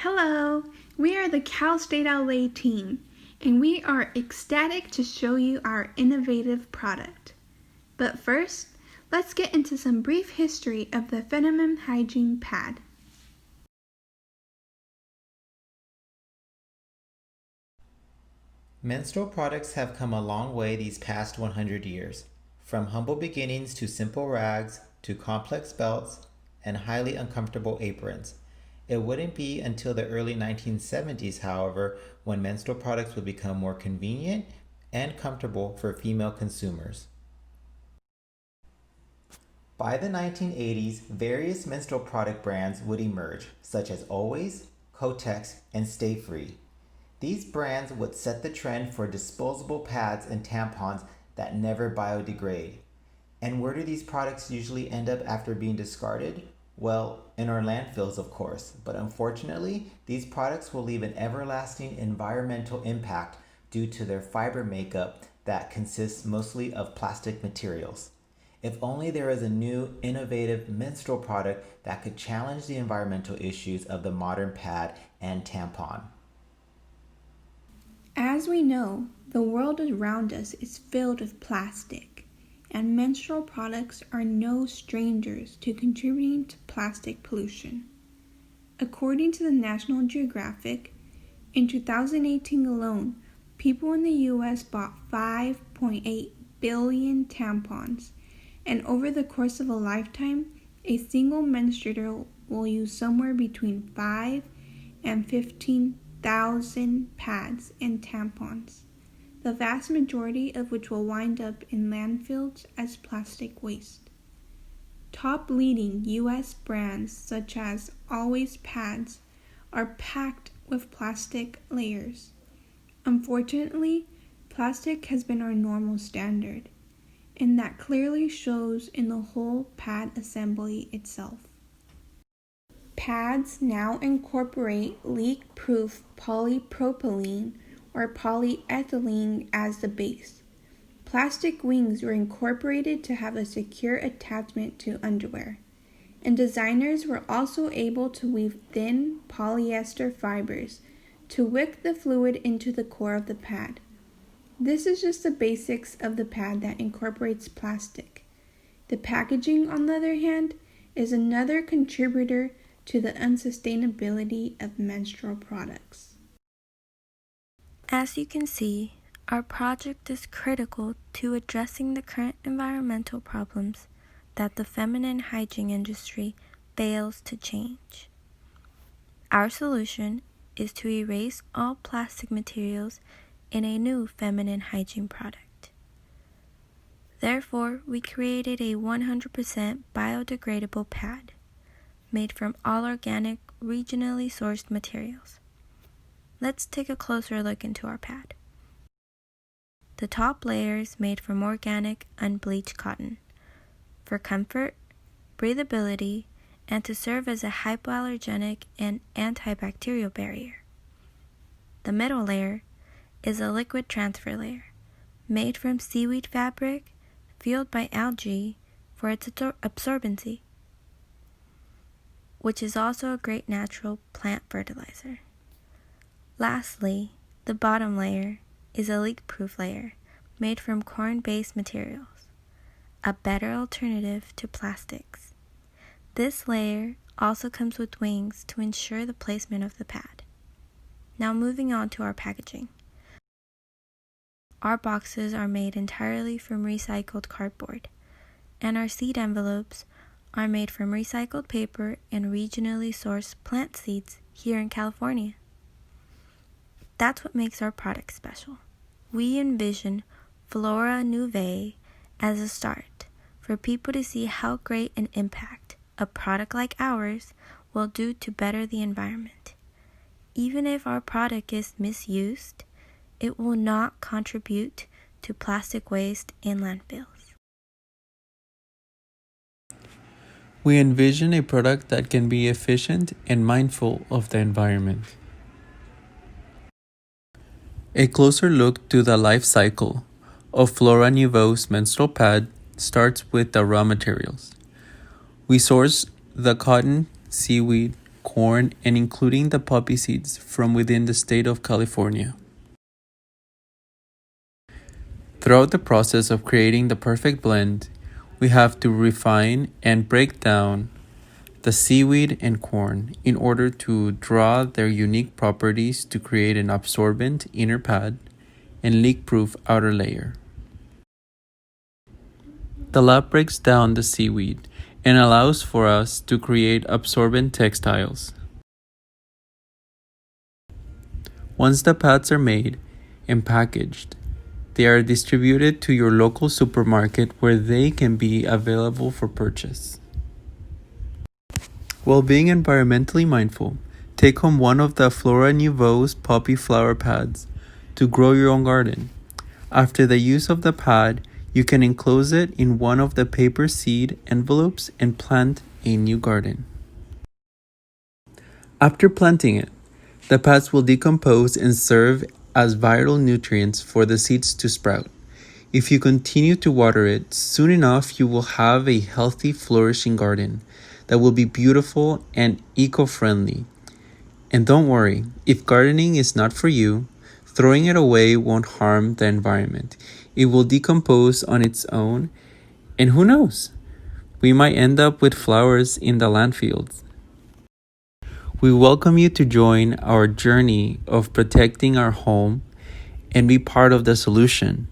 Hello, we are the Cal State LA team, and we are ecstatic to show you our innovative product. But first, let's get into some brief history of the feminine hygiene pad. Menstrual products have come a long way these past 100 years, from humble beginnings to simple rags to complex belts and highly uncomfortable aprons. It wouldn't be until the early 1970s, however, when menstrual products would become more convenient and comfortable for female consumers. By the 1980s, various menstrual product brands would emerge, such as Always, Kotex, and Stay Free. These brands would set the trend for disposable pads and tampons that never biodegrade. And where do these products usually end up after being discarded? Well, in our landfills, of course, but unfortunately, these products will leave an everlasting environmental impact due to their fiber makeup that consists mostly of plastic materials. If only there is a new, innovative menstrual product that could challenge the environmental issues of the modern pad and tampon. As we know, the world around us is filled with plastic, and menstrual products are no strangers to contributing to plastic pollution. According to the National Geographic, in 2018 alone, people in the US bought 5.8 billion tampons, and over the course of a lifetime, a single menstruator will use somewhere between 5 and 15,000 pads and tampons, the vast majority of which will wind up in landfills as plastic waste. Top leading US brands such as Always pads are packed with plastic layers. Unfortunately, plastic has been our normal standard, and that clearly shows in the whole pad assembly itself. Pads now incorporate leak-proof polypropylene or polyethylene as the base. Plastic wings were incorporated to have a secure attachment to underwear, and designers were also able to weave thin polyester fibers to wick the fluid into the core of the pad. This is just the basics of the pad that incorporates plastic. The packaging, on the other hand, is another contributor to the unsustainability of menstrual products. As you can see, our project is critical to addressing the current environmental problems that the feminine hygiene industry fails to change. Our solution is to erase all plastic materials in a new feminine hygiene product. Therefore, we created a 100% biodegradable pad made from all organic, regionally sourced materials. Let's take a closer look into our pad. The top layer is made from organic, unbleached cotton for comfort, breathability, and to serve as a hypoallergenic and antibacterial barrier. The middle layer is a liquid transfer layer made from seaweed fabric fueled by algae for its absorbency, which is also a great natural plant fertilizer. Lastly, the bottom layer is a leak-proof layer made from corn-based materials, a better alternative to plastics. This layer also comes with wings to ensure the placement of the pad. Now moving on to our packaging. Our boxes are made entirely from recycled cardboard, and our seed envelopes are made from recycled paper and regionally sourced plant seeds here in California. That's what makes our product special. We envision Flora Nouveau as a start for people to see how great an impact a product like ours will do to better the environment. Even if our product is misused, it will not contribute to plastic waste in landfills. We envision a product that can be efficient and mindful of the environment. A closer look to the life cycle of Flora Nouveau's menstrual pad starts with the raw materials. We source the cotton, seaweed, corn and including the poppy seeds from within the state of California. Throughout the process of creating the perfect blend, we have to refine and break down the seaweed and corn in order to draw their unique properties to create an absorbent inner pad and leak-proof outer layer. The lab breaks down the seaweed and allows for us to create absorbent textiles. Once the pads are made and packaged, they are distributed to your local supermarket where they can be available for purchase. While being environmentally mindful, take home one of the Flora Nouveau's poppy flower pads to grow your own garden. After the use of the pad, you can enclose it in one of the paper seed envelopes and plant a new garden. After planting it, the pads will decompose and serve as vital nutrients for the seeds to sprout. If you continue to water it, soon enough you will have a healthy, flourishing garden that will be beautiful and eco-friendly. And don't worry, if gardening is not for you, throwing it away won't harm the environment. It will decompose on its own, and who knows? We might end up with flowers in the landfills. We welcome you to join our journey of protecting our home and be part of the solution.